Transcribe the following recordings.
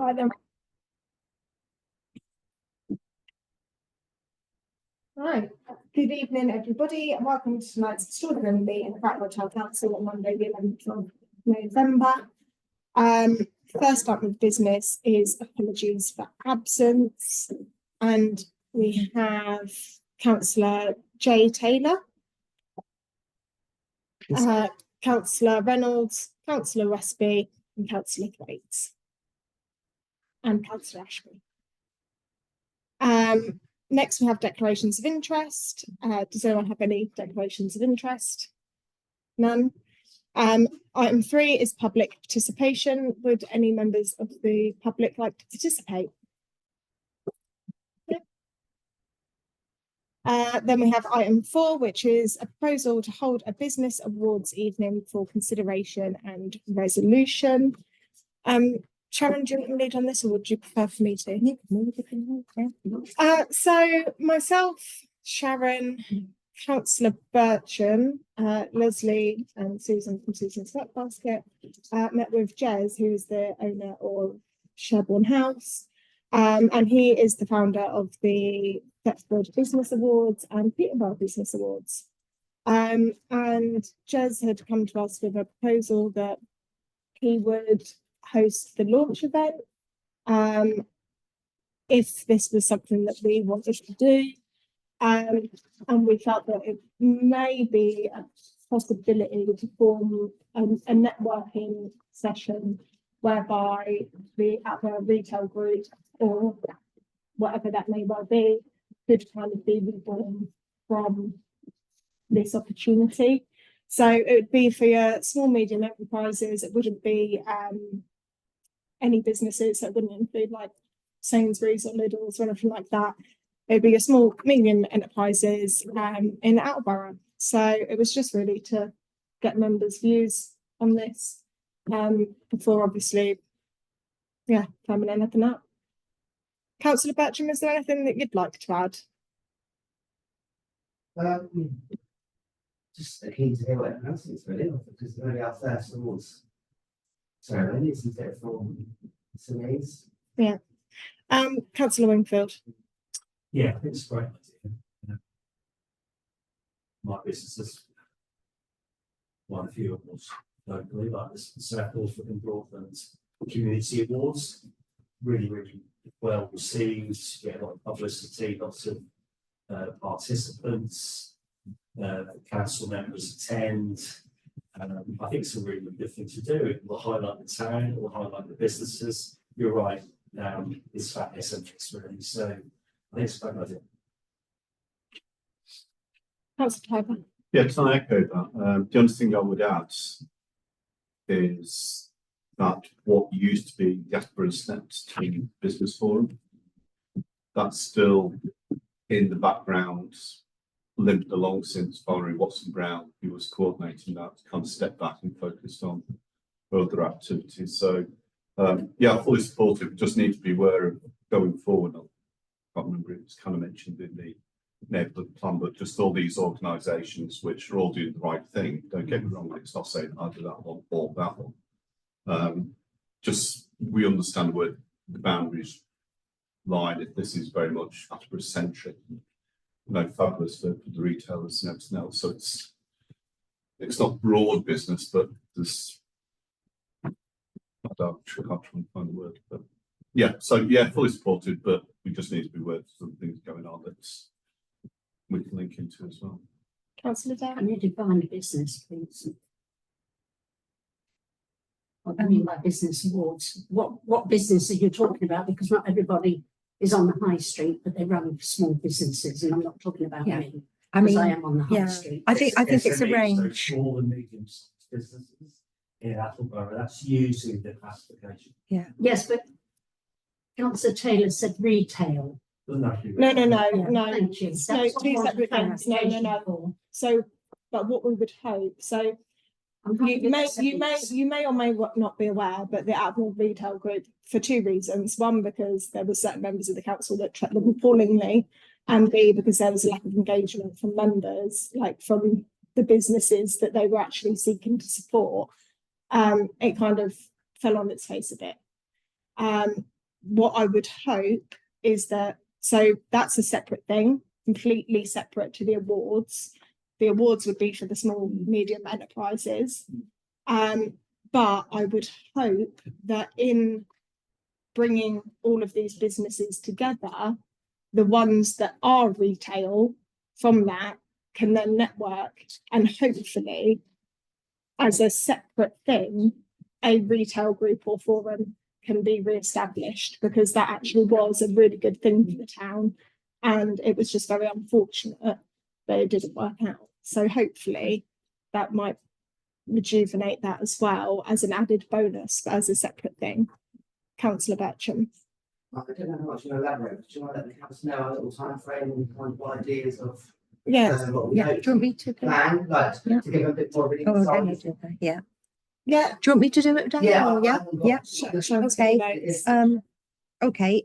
Right then. Right. Good evening, everybody, and welcome to tonight's extraordinary meeting of Attleborough Town Council on Monday, the 11th of November. First up with business is apologies for absence, and we have Councillor Jay Taylor, Councillor Reynolds, Councillor Westby, and Councillor Thwaites, and Councillor Ashby. Next, we have declarations of interest. Does anyone have any declarations of interest? None. Item 3 is public participation. Would any members of the public like to participate? Then we have item 4, which is a proposal to hold a business awards evening for consideration and resolution. Sharon, do you want to lead on this, or would you prefer for me to? So myself, Sharon, Councillor Bircham, Leslie and Susan from Susan's Work Basket met with Jez, who is the owner of Sherborne House, and he is the founder of the Attleborough Business Awards and Peterborough Business Awards. And Jez had come to us with a proposal that he would host the launch event if this was something that we wanted to do, and we felt that it may be a possibility to form a networking session whereby the Attleborough retail group, or whatever that may well be, could kind of be reborn from this opportunity. So it would be for your small, medium enterprises. It wouldn't be any businesses, so it wouldn't include like Sainsbury's or Lidl's or anything like that. It would be your small, medium enterprises in Attleborough. So it was just really to get members' views on this before, obviously, coming anything up. Councillor Bertram, is there anything that you'd like to add? Just keen to hear what everyone else thinks, really, because it's really our first awards ceremony, isn't it, for SMEs? Yeah. Councillor Wingfield. Yeah, I think it's a great idea. My business has won a few awards locally, like the Circles for Broadband Community Awards. Really, really well received, get a lot of publicity, lots of participants, council members attend. I think it's a really good thing to do. It will highlight the town, it will highlight the businesses. You're right, it's about SMEs really, so I think it's a great idea. Councillor Piper. Yeah, can I echo that? The only thing I would add is that what used to be the Attleborough Steps Team Business Forum, that's still in the background, limped along since Valerie Watson-Brown, who was coordinating that, kind of stepped back and focused on other activities. So, fully supportive. Just need to be aware of going forward. I can't remember, it was kind of mentioned in the neighbourhood plan, but just all these organisations which are all doing the right thing. Don't get me wrong, it's not saying I do that one or that one. Just we understand where the boundaries lie. If this is very much Attleborough centric, fabulous for the retailers and everything else. So it's not broad business, but there's I can't try and find the word, but fully supported, but we just need to be aware of some things going on that we can link into as well. Councillor Dow. Can you define a business, please? What do you mean by business awards? What business are you talking about? Because not everybody is on the high street, but they run small businesses, and I'm not talking about me. I mean, I am on the high street. I think it's a range. So small and medium-sized businesses in Attleborough, that's usually the classification. Yeah. Yes, but Councillor Taylor said retail. Doesn't have to be No. Thank you. No, two separate things. No. So, but what we would hope. So, you may or may not be aware, but the Attleborough Retail Group, for two reasons: one, because there were certain members of the council that treated them appallingly, and B, because there was a lack of engagement from members, like from the businesses that they were actually seeking to support. It kind of fell on its face a bit. What I would hope is that, so that's a separate thing, completely separate to the awards. The awards would be for the small, medium enterprises. But I would hope that in bringing all of these businesses together, the ones that are retail from that can then network, and hopefully, as a separate thing, a retail group or forum can be re-established, because that actually was a really good thing for the town, and it was just very unfortunate that it didn't work out. So hopefully that might rejuvenate that as well, as an added bonus, but as a separate thing. Councillor Bertram. I don't know how much you elaborate, but do you want to let the council know a little time frame and kind of ideas of what we Yeah, hope do you want me to? plan, like Yeah. to give a bit more of an Oh, insight? Daniel did that, yeah. Yeah. Do you want me to do it, Daniel? Yeah, Or- yeah. Okay. Okay,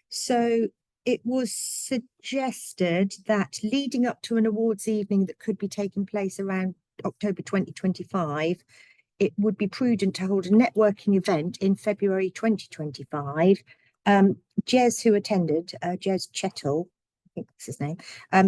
so it was suggested that leading up to an awards evening that could be taking place around October 2025, it would be prudent to hold a networking event in February 2025. Jez, who attended, Jez Chettle, I think that's his name,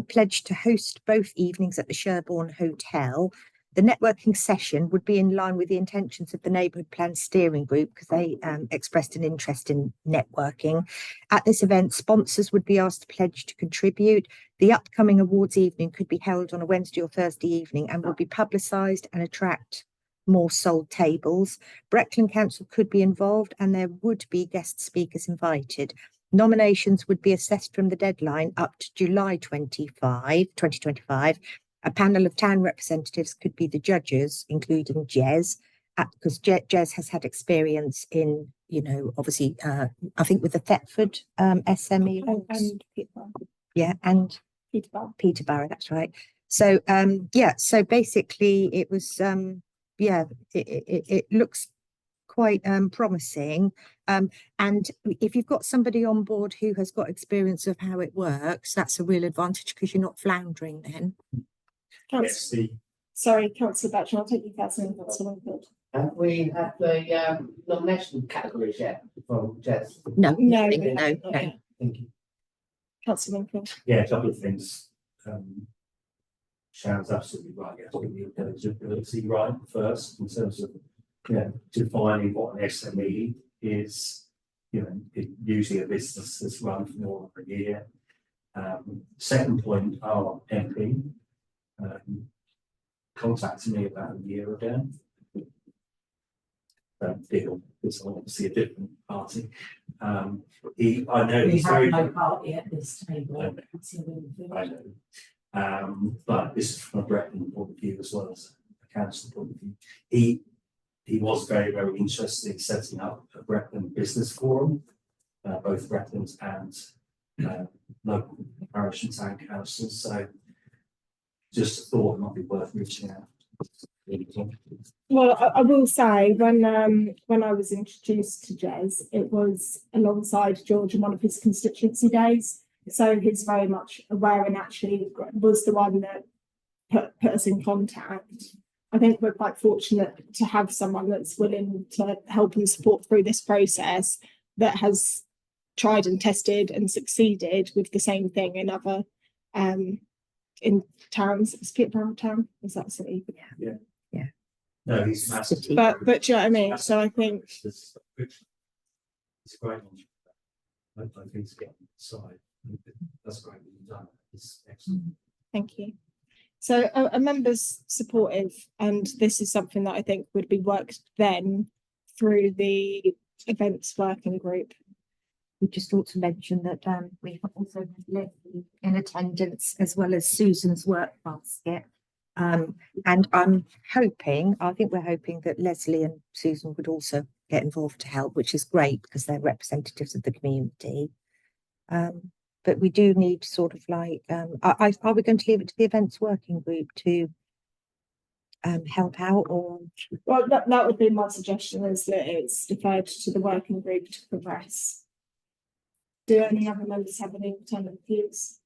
pledged to host both evenings at the Sherborne Hotel. The networking session would be in line with the intentions of the Neighbourhood Plan Steering Group, because they expressed an interest in networking. At this event, sponsors would be asked to pledge to contribute. The upcoming awards evening could be held on a Wednesday or Thursday evening and will be publicised and attract more sold tables. Breckland Council could be involved, and there would be guest speakers invited. Nominations would be assessed from the deadline up to July 2025. A panel of town representatives could be the judges, including Jez, because Jez has had experience in, obviously, I think with the Thetford SME. And Peterborough. Yeah, and Peterborough, that's right. So, so basically it was, it looks quite promising. And if you've got somebody on board who has got experience of how it works, that's a real advantage, because you're not floundering then. Sorry, Councillor Bertram, I'll take you first and then Councillor Wingfield. Have we had the nomination categories yet from Jez? No. No. Thank you. Councillor Wingfield. Yeah, a couple of things. Sharon's absolutely right. Yes, we need eligibility right first in terms of defining what an SME is. Usually a business that's run for more than a year. Second point, our MP contacted me about a year ago. Deal. It's obviously a different party. I know he's very good. Party at this table. I know. But this is from a Breckland point of view as well as a council point of view. He was very, very interested in setting up a Breckland business forum, both Breckland and local parish and town councils. So just thought it might be worth reaching out. Well, I will say, when I was introduced to Jez, it was alongside George in one of his constituency days. So he's very much aware, and actually was the one that put us in contact. I think we're quite fortunate to have someone that's willing to help and support through this process, that has tried and tested and succeeded with the same thing in other in towns. Is Peterborough town? Is that city? Yeah. No, he's massive. But do you know what I mean? So I think It's a great one. I think it's getting side. That's great that you've done. It's excellent. thank you. So a member's supportive, and this is something that I think would be worked then through the events working group. We just ought to mention that we have also had Leslie in attendance, as well as Susan's work basket. And I'm hoping, I think we're hoping that Leslie and Susan would also get involved to help, which is great because they're representatives of the community. But we do need sort of like, are we going to leave it to the events working group to help out, or? Well, that would be my suggestion, is that it's deferred to the working group to progress. Do any other members have any alternative views?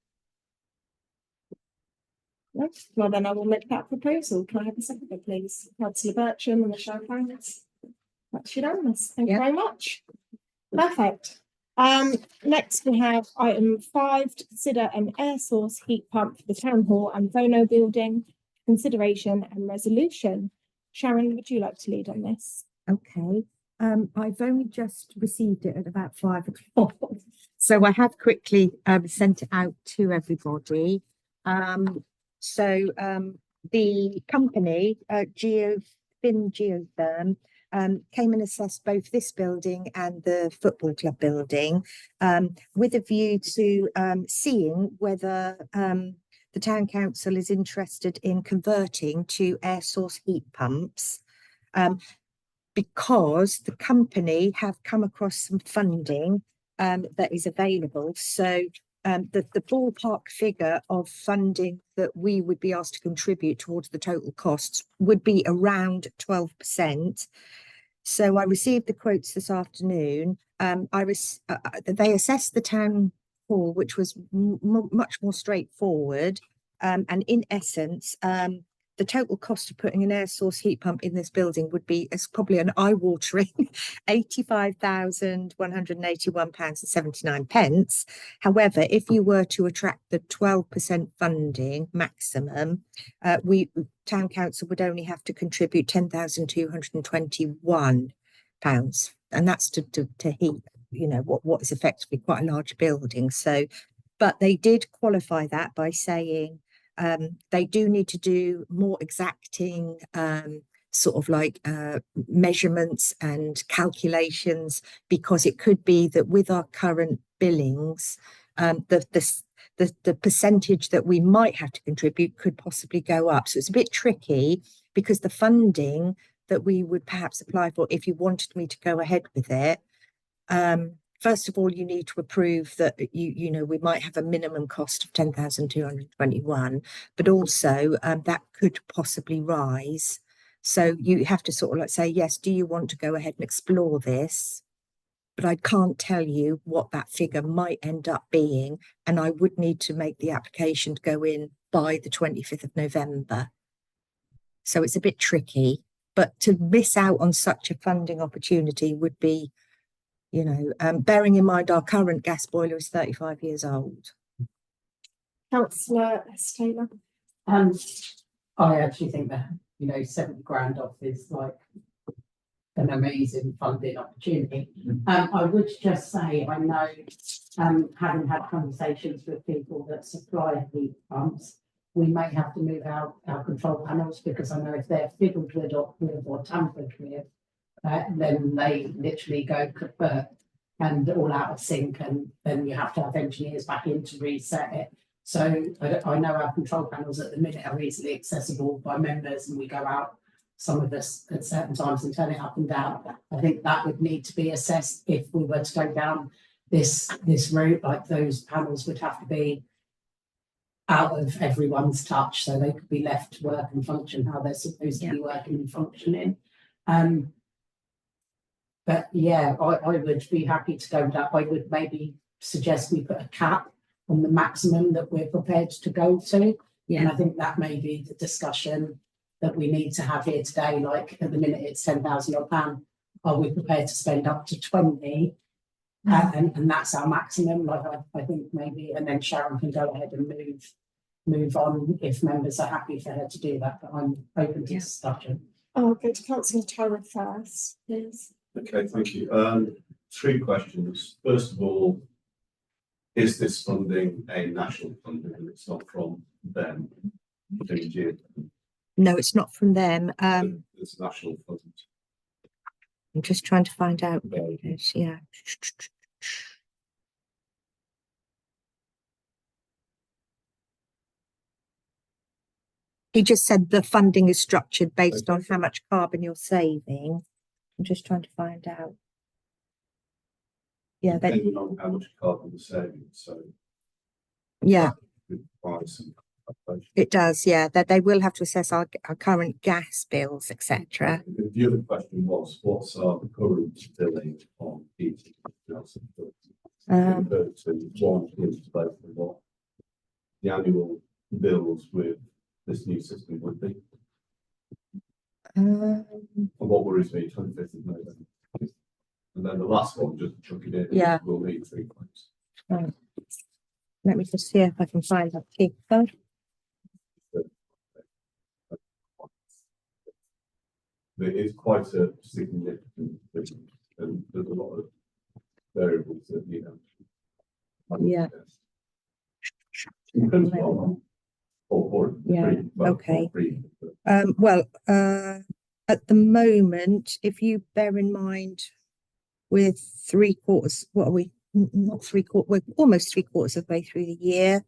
No? Well, then I will make that proposal. Can I have a seconder, please? Councillor Bertram and the show of hands. That's unanimous. Thank you very much. Perfect. Next we have item 5 to consider an air source heat pump for the town hall and Vono building, consideration and resolution. Sharon, would you like to lead on this? Okay, I've only just received it at about 5 o'clock, so I have quickly sent it out to everybody. The company, Geotherm, came and assessed both this building and the football club building, with a view to seeing whether the town council is interested in converting to air source heat pumps. Because the company have come across some funding that is available. So the ballpark figure of funding that we would be asked to contribute towards the total costs would be around 12%. So I received the quotes this afternoon. They assessed the town hall, which was much more straightforward. And in essence, the total cost of putting an air source heat pump in this building would be probably an eye-watering £85,181.79. However, if you were to attract the 12% funding maximum, town council would only have to contribute £10,221, and that's to heat, what is effectively quite a large building. So, but they did qualify that by saying they do need to do more exacting measurements and calculations, because it could be that with our current billings, the percentage that we might have to contribute could possibly go up. So it's a bit tricky, because the funding that we would perhaps apply for, if you wanted me to go ahead with it, first of all, you need to approve that we might have a minimum cost of 10,221, but also that could possibly rise. So you have to say, yes, do you want to go ahead and explore this? But I can't tell you what that figure might end up being, and I would need to make the application to go in by the 25th of November. So it's a bit tricky, but to miss out on such a funding opportunity would be, bearing in mind our current gas boiler is 35 years old. Councillor Taylor. I actually think that 70 grand off is like an amazing funding opportunity. I would just say, I know, having had conversations with people that supply heat pumps, we may have to move out our control panels, because I know if they're fiddled with or tampered with, then they literally go kaput and all out of sync, and then you have to have engineers back in to reset it. So I know our control panels at the minute are easily accessible by members, and we go out, some of us at certain times, and turn it up and down. I think that would need to be assessed if we were to go down this route. Like, those panels would have to be out of everyone's touch, so they could be left to work and function how they're supposed to be working and functioning. But yeah, I would be happy to go with that. I would maybe suggest we put a cap on the maximum that we're prepared to go to. Yeah. And I think that may be the discussion that we need to have here today. Like, at the minute it's £10,000. Are we prepared to spend up to 20? And that's our maximum. Like, I think maybe, and then Sharon can go ahead and move on if members are happy for her to do that. But I'm open to discussion. I'll go to Councillor Tyler first, please. Okay, thank you. 3 questions. First of all, is this funding a national funding and it's not from them? No, it's not from them. It's national fund. I'm just trying to find out. Yeah. He just said the funding is structured based on how much carbon you're saving. I'm just trying to find out. Yeah, depending on how much carbon we're saving. So yeah, it does. Yeah, that they will have to assess our current gas bills, etc. The other question was, what's our current billing on heating? What the annual bills with this new system would be. And what worries me, 25th of November. And then the last one, just chuck it in. Yeah. We'll need 3 quotes. Right. Let me just see if I can find that paper. It is quite a significant thing, and there's a lot of variables that, you know. Yeah. Depends on, or Yeah, three, well, okay. three, but Well, at the moment, if you bear in mind, we're 3/4, what are we? Not 3/4, we're almost 3/4 of the way through the year.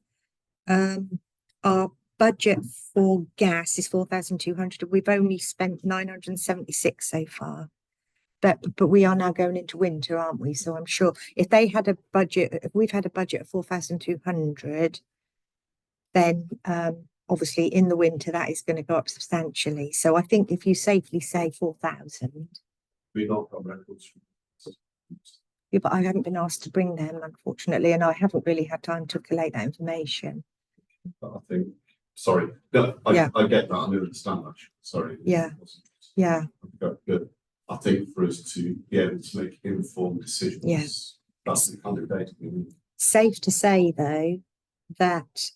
Our budget for gas is 4,200. We've only spent 976 so far. But we are now going into winter, aren't we? So I'm sure if they had a budget, if we've had a budget of 4,200, then obviously in the winter that is going to go up substantially. So I think if you safely say 4,000. we've not got records. Yeah, but I haven't been asked to bring them, unfortunately, and I haven't really had time to collate that information. But I think, sorry, no, I get that, I understand that, sorry. Yeah. Yeah. But I think for us to be able to make informed decisions, that's the kind of data we need. Safe to say, though, that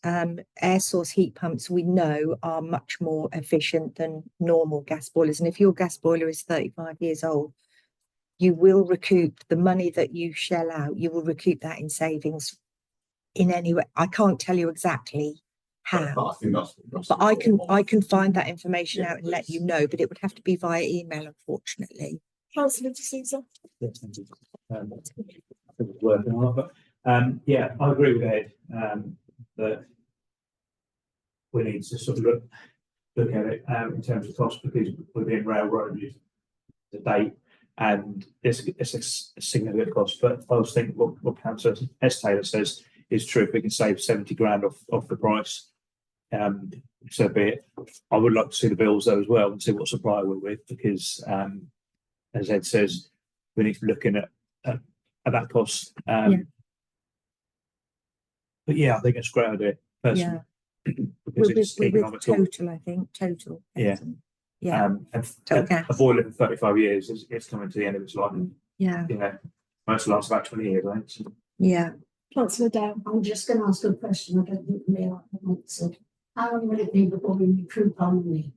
air source heat pumps we know are much more efficient than normal gas boilers. And if your gas boiler is 35 years old, you will recoup the money that you shell out. You will recoup that in savings in any way. I can't tell you exactly how, But I think that's but I can find that information out and let you know. But it would have to be via email, unfortunately. Councillor D'Souza. Yes, thank you. I think it's working on it, but yeah, I agree with Ed that we need to sort of look at it in terms of cost, because we're being railroaded to date, and it's a significant cost. But I was thinking what Councillor S. Taylor says is true. If we can save 70 grand off the price, so be it. I would like to see the bills though as well and see what supplier we're with, because as Ed says, we need to be looking at that cost. But yeah, I think it's a great idea personally. Because it's We're with economical. total, I think, total. Yeah. Yeah. And a boiler in 35 years it's coming to the end of its life. Yeah. You know, most lasts about 20 years, I think. So. Yeah. Councillor Down. I'm just going to ask a question. I don't think we are answered. How long will it be before we recruit our money?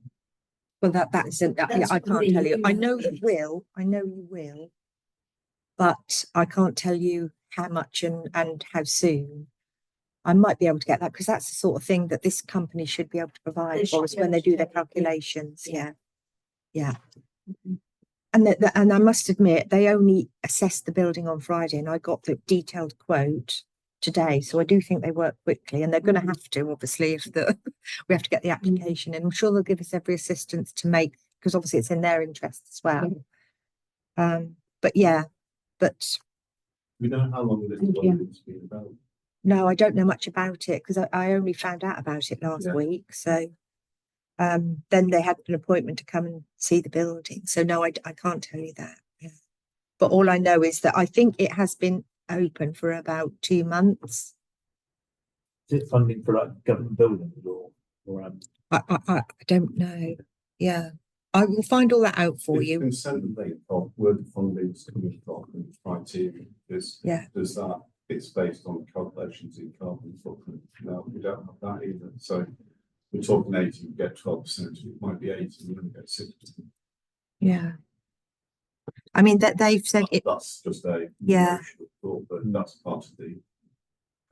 Well, that isn't that. That's I can't really- tell you. I know you will. I know you will. But I can't tell you how much and how soon. I might be able to get that, because that's the sort of thing that this company should be able to provide They for us should when be they able to do their do it, yeah. calculations. Yeah. Yeah. And I must admit, they only assessed the building on Friday, and I got the detailed quote today. So I do think they work quickly, and they're going to have to, obviously, if we have to get the application in. I'm sure they'll give us every assistance to make, because obviously it's in their interest as well. But We know how long this building's been about. no, I don't know much about it, because I only found out about it last week. So then they had an appointment to come and see the building. So no, I can't tell you that. Yeah. But all I know is that I think it has been open for about 2 months. Is it funding for like government buildings or I don't know. Yeah. I will find all that out for you. It's been sent and they thought where the funding's coming from and the criteria is, does that, it's based on calculations in carbon footprint. No, we don't have that either. So we're talking 80, we get 12%, it might be 80, we only get 60%. Yeah. I mean that they've said it. That's just a thought, but that's part of the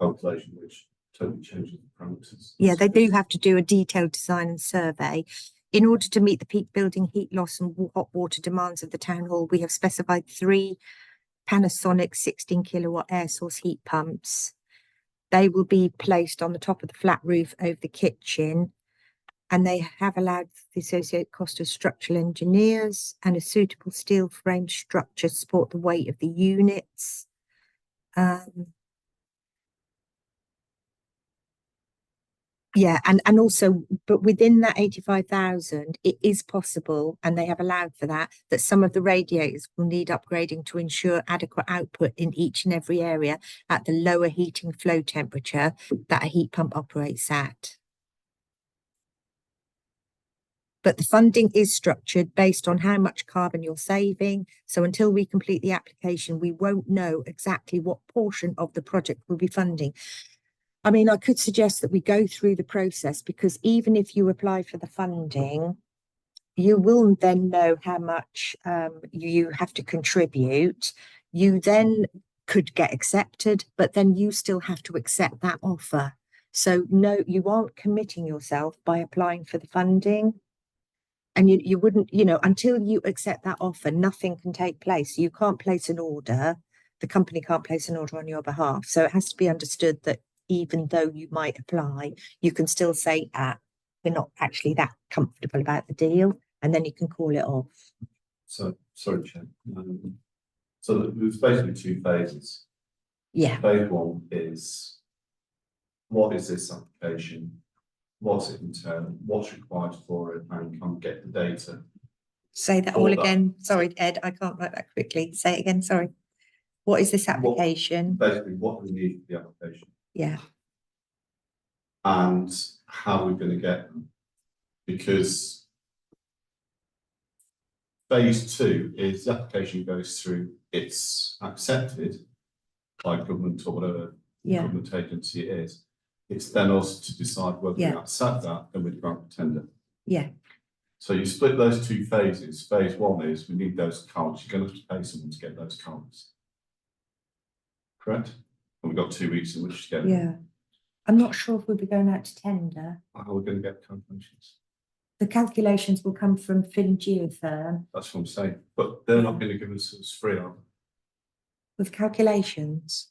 calculation which totally changes the parameters. Yeah, they do have to do a detailed design and survey. In order to meet the peak building heat loss and hot water demands of the town hall, we have specified 3 Panasonic 16 kilowatt air source heat pumps. They will be placed on the top of the flat roof over the kitchen, and they have allowed the associated cost of structural engineers and a suitable steel frame structure to support the weight of the units. Yeah, and also, but within that 85,000, it is possible, and they have allowed for that some of the radiators will need upgrading to ensure adequate output in each and every area at the lower heating flow temperature that a heat pump operates at. But the funding is structured based on how much carbon you're saving. So until we complete the application, we won't know exactly what portion of the project we'll be funding. I mean, I could suggest that we go through the process, because even if you apply for the funding, you will then know how much you have to contribute. You then could get accepted, but then you still have to accept that offer. So no, you aren't committing yourself by applying for the funding. And you wouldn't, until you accept that offer, nothing can take place. You can't place an order. The company can't place an order on your behalf. So it has to be understood that even though you might apply, you can still say, we're not actually that comfortable about the deal, and then you can call it off. So, sorry, Chair. So there's basically two phases. Yeah. Phase one is, what is this application? What's it entail? What's required for it? And can get the data. Say that all again. Sorry, Ed, I can't write that quickly. Say it again, sorry. What is this application? Basically, what we need for the application. Yeah. And how we're going to get them. Because phase two is the application goes through, it's accepted by government or whatever government agency it is. It's then us to decide whether we accept that and we grant the tender. Yeah. So you split those two phases. Phase one is we need those accounts. You're going to have to pay someone to get those accounts. Correct? And we've got 2 weeks in which to get them. Yeah. I'm not sure if we'll be going out to tender. How are we going to get calculations? The calculations will come from Geotherm. That's what I'm saying. But they're not going to give us free, are they? With calculations?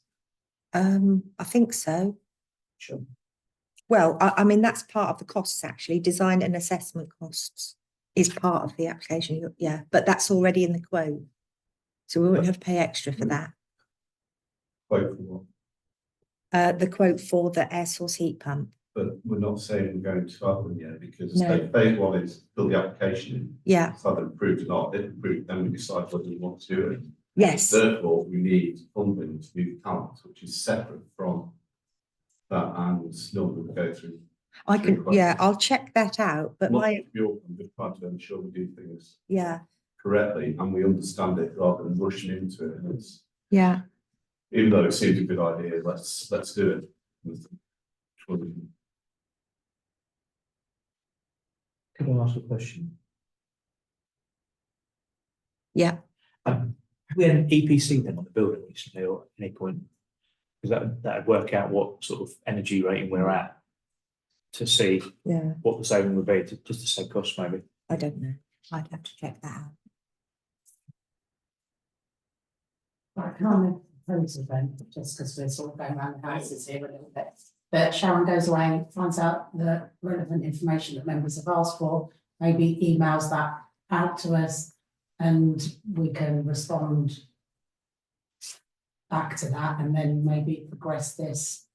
I think so. Sure. Well, I mean, that's part of the costs, actually. Design and assessment costs is part of the application. Yeah, but that's already in the quote. So we won't have to pay extra for that. Quote for what? The quote for the air source heat pump. But we're not saying we're going to have them yet, because No. phase one is fill the application in. Yeah. It's either approved or not. If approved, then we decide whether we want to do it. Yes. Therefore, we need funding to move accounts, which is separate from that, and normally we go through. I can, I'll check that out, but I'm just trying to ensure we do things yeah, correctly and we understand it rather than rushing into it. And it's, yeah. even though it seems a good idea, let's do it. Can I ask a question? Yeah. Have we had an EPC then on the building recently, or at any point? Because that'd work out what sort of energy rating we're at to see what the saving would be, just to save costs maybe. I don't know. I'd have to check that out. I can't propose it then, just because we're sort of going around the houses here a little bit. But Sharon goes away, finds out the relevant information that members have asked for, maybe emails that out to us, and we can respond back to that, and then maybe progress this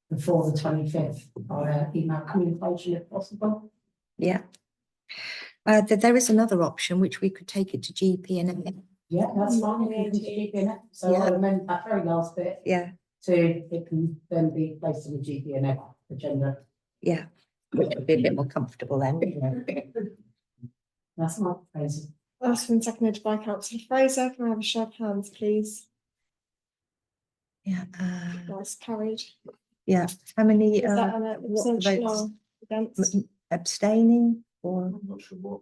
before the 25th by email communication if possible. Yeah. There is another option, which we could take it to GP and Yeah, that's fine. If you can keep in it. So I'll amend that very last bit. Yeah. To it can then be placed on the GP&F agenda. Yeah. Which would be a bit more comfortable then. That's not crazy. That's been seconded by Councillor Fraser. Can I have a show of hands, please? Yeah. That's carried. Yeah. How many? Is that an what the abstention votes? or against? Abstaining or I'm not sure what.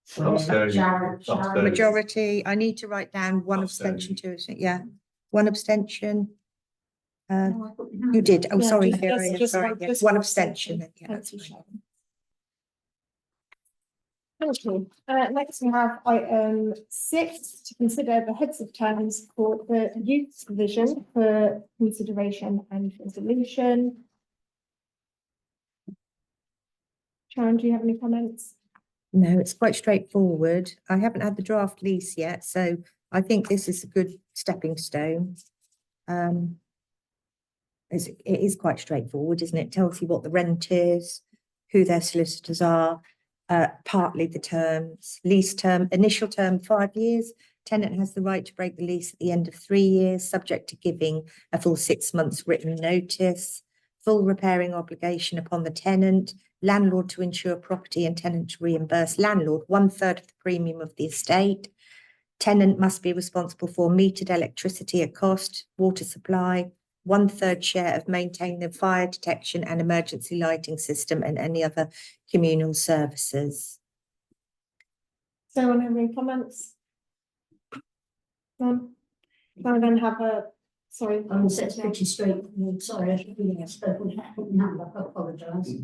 Sharon. majority? I need to write down one abstention, two. Yeah. One abstention. You did. Oh, Yeah, sorry. just Sorry. one- Yeah. just One one abstention. abstention. Yeah, Thank that's you, fine. Sharon. Thank you. Next we have item 6, to consider the heads of terms for the youth provision for consideration and resolution. Sharon, do you have any comments? No, it's quite straightforward. I haven't had the draft lease yet, so I think this is a good stepping stone. It is quite straightforward, isn't it? Tells you what the rent is, who their solicitors are, partly the terms, lease term, initial term 5 years. Tenant has the right to break the lease at the end of 3 years, subject to giving a full 6 months written notice. Full repairing obligation upon the tenant. landlord to ensure property and tenant to reimburse landlord 1/3 of the premium of the estate. Tenant must be responsible for metered electricity at cost, water supply, 1/3 share of maintaining the fire detection and emergency lighting system and any other communal services. Does anyone have any comments? None? Can I then have a, sorry. It's pretty straightforward. Sorry, I should really have spoken. I apologise.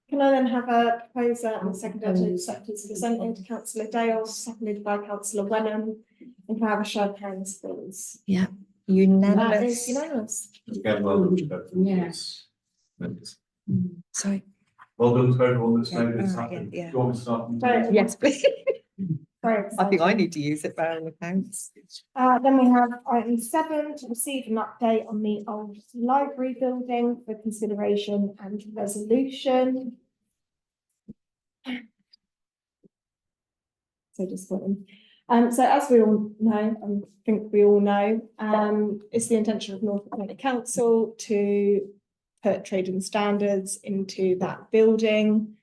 Can I then have a proposer and seconder to accept as presented, councillor Dale, seconded by councillor Wenham, and can I have a show of hands, please? That is Unanimous. unanimous. Again, well done to both of them. Yes. Members. Sorry. Well done to everyone that's Yeah, made this alright, happen. yeah. Do you want me to start? Right. Yes, please. Very exciting. need to use it for our accounts. Then we have item 7, to receive an update on the old library building for consideration and resolution. So disappointing. So as we all know, I think we all know, it's the intention of Norfolk County Council to put trading standards into that building.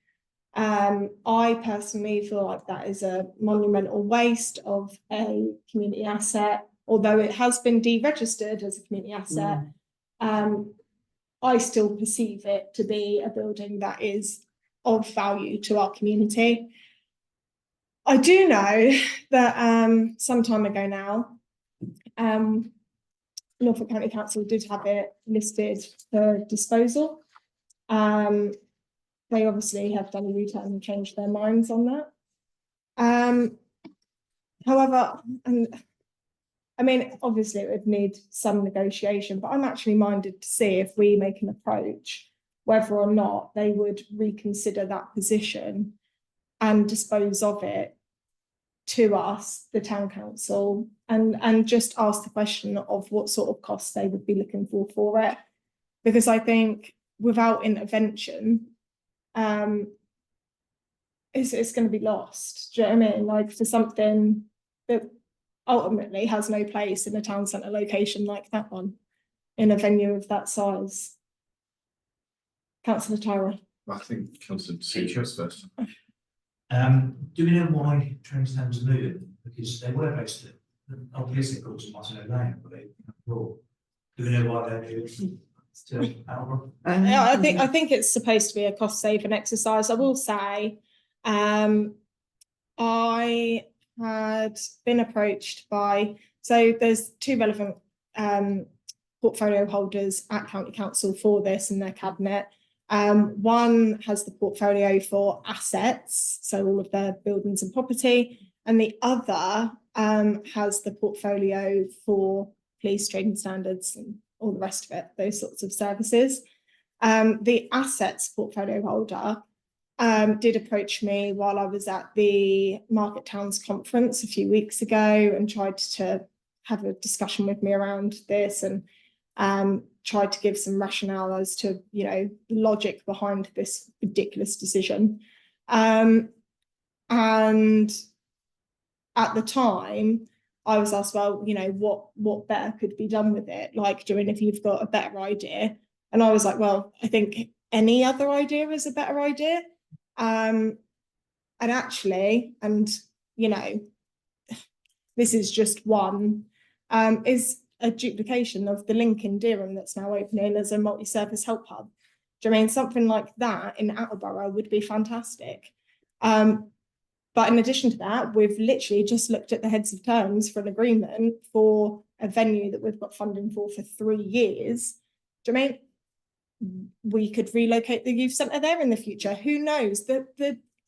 I personally feel like that is a monumental waste of a community asset, although it has been deregistered as a community asset. I still perceive it to be a building that is of value to our community. I do know that some time ago now, Norfolk County Council did have it listed for disposal. They obviously have done a U-turn and changed their minds on that. However, and I mean, obviously it would need some negotiation, but I'm actually minded to see if we make an approach, whether or not they would reconsider that position and dispose of it to us, the town council, and just ask the question of what sort of costs they would be looking for it. Because I think without intervention, it's going to be lost. Do you know what I mean? Like, for something that ultimately has no place in a town centre location like that one, in a venue of that size. Councillor Tyra. I think Councillor Seacho's first. Do we know why train stands are moving? Because they were based at, obviously, of course, Martin Lane, but they brought. Do we know why they're moving to Attleborough? Yeah, I think it's supposed to be a cost saving exercise. I will say, I had been approached by, so there's 2 relevant portfolio holders at County Council for this in their cabinet. One has the portfolio for assets, so all of their buildings and property, and the other has the portfolio for police trading standards and all the rest of it, those sorts of services. The assets portfolio holder did approach me while I was at the Market Towns conference a few weeks ago and tried to have a discussion with me around this, and tried to give some rationale as to, you know, logic behind this ridiculous decision. And at the time, I was asked, well, you know, what better could be done with it? Like, doing if you've got a better idea. And I was like, well, I think any other idea is a better idea. And actually, and you know, this is just one, is a duplication of the link in Durham that's now opening as a multi-service help hub. Do you mean something like that in Attleborough would be fantastic? But in addition to that, we've literally just looked at the heads of terms for an agreement for a venue that we've got funding for 3 years. Do you mean we could relocate the youth centre there in the future? Who knows?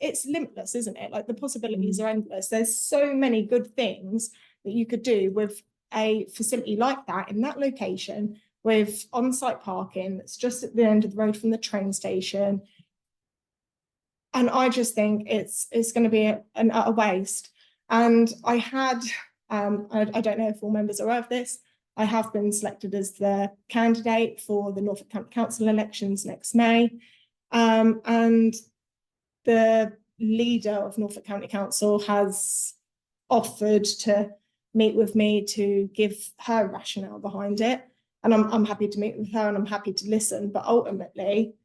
It's limitless, isn't it? Like, the possibilities are endless. There's so many good things that you could do with a facility like that in that location, with on-site parking that's just at the end of the road from the train station. And I just think it's going to be an utter waste. And I had, I don't know if all members are aware of this, I have been selected as the candidate for the Norfolk County Council elections next May. And the leader of Norfolk County Council has offered to meet with me to give her rationale behind it. And I'm happy to meet with her and I'm happy to listen. But ultimately,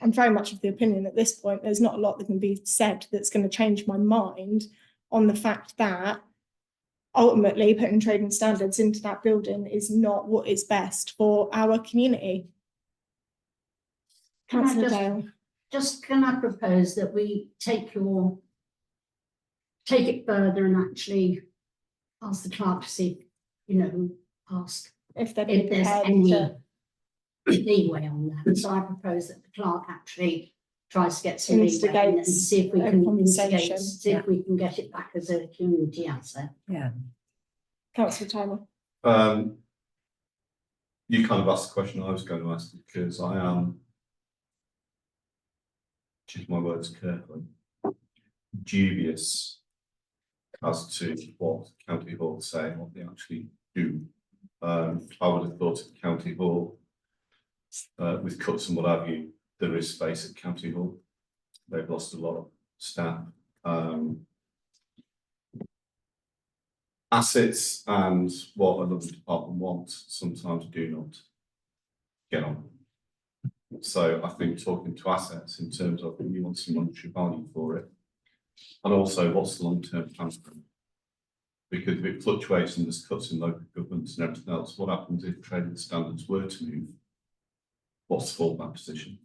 I'm very much of the opinion at this point, there's not a lot that can be said that's going to change my mind on the fact that ultimately putting trading standards into that building is not what is best for our community. Can I Councillor Dale. Can I propose that we take it further and actually ask the clerk to see, ask If they'd be if there's prepared any to, leeway on that. So I propose that the clerk actually tries to get some leeway and Instigates see if we a can conversation. if we can get it back as a community asset. Yeah. Councillor Taylor. You kind of asked the question I was going to ask, because I am, choose my words carefully, dubious as to what County Hall say, what they actually do. I would have thought at County Hall, with cuts and what have you, there is space at County Hall. They've lost a lot of staff. Assets and what another department wants sometimes do not get on. So I think talking to assets in terms of you want some monetary value for it, and also what's the long-term plan for it? Because if it fluctuates and there's cuts in local governments and everything else, what happens if trading standards were to move? What's the fallback position?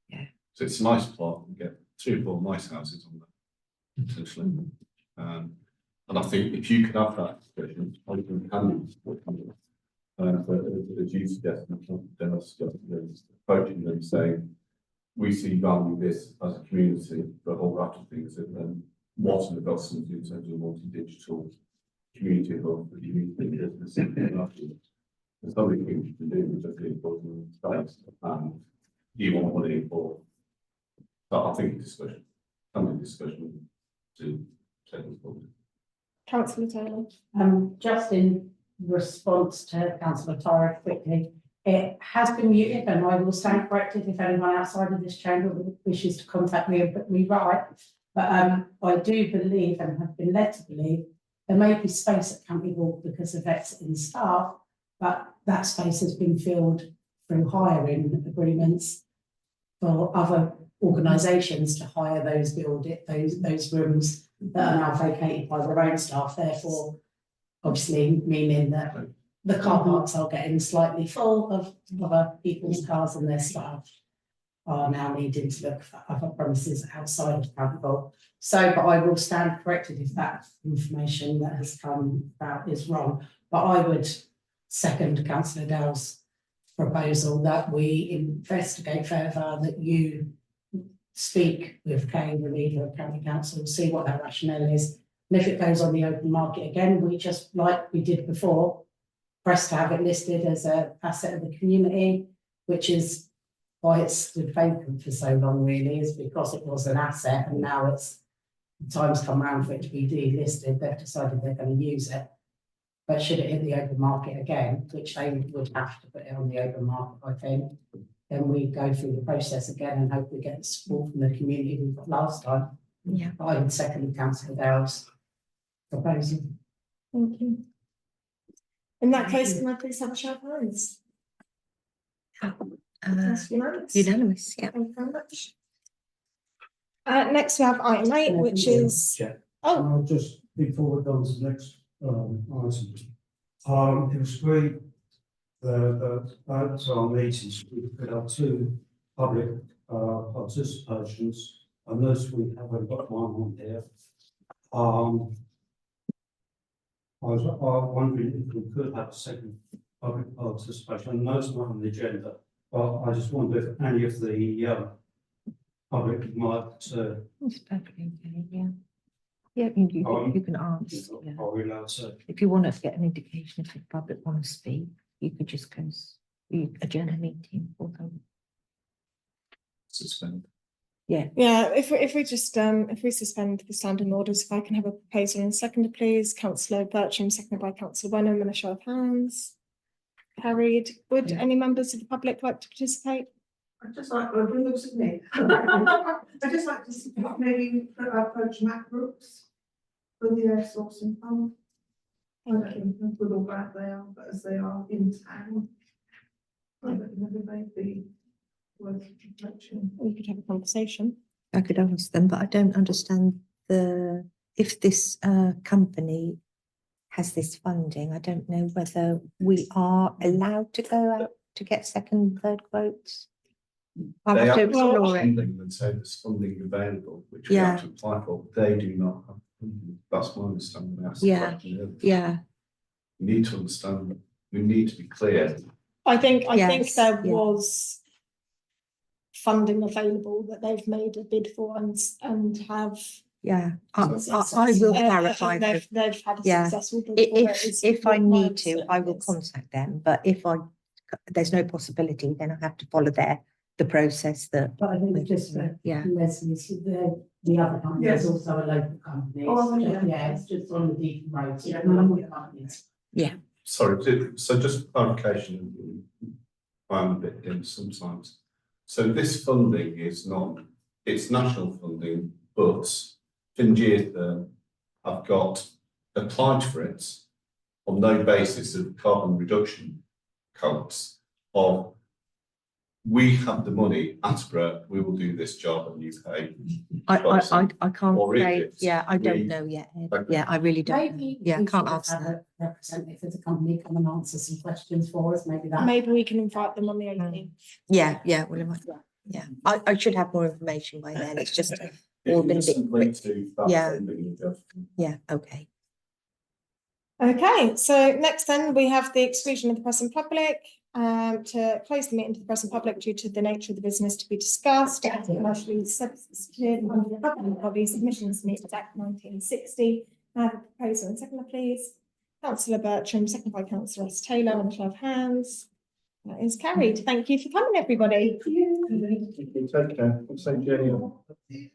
Yeah. So it's a nice plot, we get 3 or 4 nice houses on there, potentially. And I think if you could have that discussion, I think can as you suggested, then I suggested approaching them saying, we see value this as a community, but a whole raft of things, and then what are the best things in terms of multi-digital community hub, the community business, there's so many things you can do with just the important space, and you want money for. But I think discussion, family discussion to take this forward. Councillor Taylor. Just in response to Councillor Tara quickly, it has been muted and I will stand corrected if anyone outside of this chamber wishes to contact me and put me right. But I do believe and have been led to believe there may be space at County Hall because of exiting staff, but that space has been filled through hiring agreements for other organisations to hire those rooms that are now vacated by their own staff, therefore obviously meaning that the car parks are getting slightly full of other people's cars and their staff are now needing to look for other premises outside of County Hall. So, but I will stand corrected if that information that has come about is wrong. But I would second Councillor Dale's proposal that we investigate further, that you speak with Kay, the leader of County Council, see what that rationale is. And if it goes on the open market again, we just, like we did before, press to have it listed as an asset of the community, which is why it's stood vacant for so long, really, is because it was an asset and now it's time's come around for it to be delisted. They've decided they're going to use it. But should it hit the open market again, which they would have to put it on the open market, I think, then we go through the process again and hope we get the support from the community we got last time. Yeah. I would second Councillor Dale's proposal. Thank you. In that case, can I please have a show of hands? That's unanimous. Unanimous, yeah. Thank you very much. Next we have item 8, which is, I'll just, before we go on to the next item, it was agreed that at our meetings, we could have 2 public participations. I notice we haven't got one on here. I was wondering if we could have a second public participation. I know it's not on the agenda, but I just wonder if any of the public might. It's perfectly okay, yeah. Yeah, you can ask. Yeah. Are we allowed to? If you want to get an indication if the public want to speak, you could just go adjourn a meeting for them. Suspend. yeah, if we just if we suspend the standing orders, if I can have a proposal and seconder, please. Councillor Bircham, seconded by Councillor Wenham, and a show of hands. Carried. Would any members of the public like to participate? I'd just like, well, who looks at me? I'd just like to see, maybe approach Matt Brooks for the air sourcing fund. I don't know good or bad they are, but as they are in town, I don't know whether they'd be worth reflection. We could have a conversation. I could ask them, but I don't understand if this company has this funding, I don't know whether we are allowed to go out to get second, third quotes. I'll They have to have explore it. funding and say there's funding available, which we have to apply for. They do not have funding. That's my understanding. That's the Yeah. question earlier. Yeah, We need to understand, we need to be clear. I think Yes, there yeah. was funding available that they've made a bid for and have. yeah. I will and clarify. They've had a Yeah. successful bid for it. is If I what my need to, I will understanding is. contact them, but if there's no possibility, then I have to follow the process that. But I think just for Yeah. Leslie's, the other company is Yes. also a local company. Oh, yeah. Yeah, it's just on the deep road. Yeah. Sorry, so just clarification, I'm a bit dense sometimes. So this funding is not, it's national funding, but Fingear have got applied for it on no basis of carbon reduction codes of we have the money, Attleborough, we will do this job and you pay. I can't Or is say, it yeah, I don't we- know yet. Ed. Okay. Yeah, I really don't. know. Maybe. Yeah, we can't should answer have that. a representative of the company come and answer some questions for us, maybe that. Maybe we can invite them on the 18th. Yeah, well, yeah, I should have more information by then. It's just all been a bit quick. Yeah. Yeah, okay. Okay, so next then we have the exclusion of the press and public. To close the meeting to the press and public due to the nature of the business to be discussed. Commercially sensitive under the Public Body Submissions Meets Act 1960. Have a proposal and seconder, please. Councillor Bertram, seconded by Councillor S Taylor, on a show of hands. That is carried. Thank you for coming, everybody. Take care. Safe journey.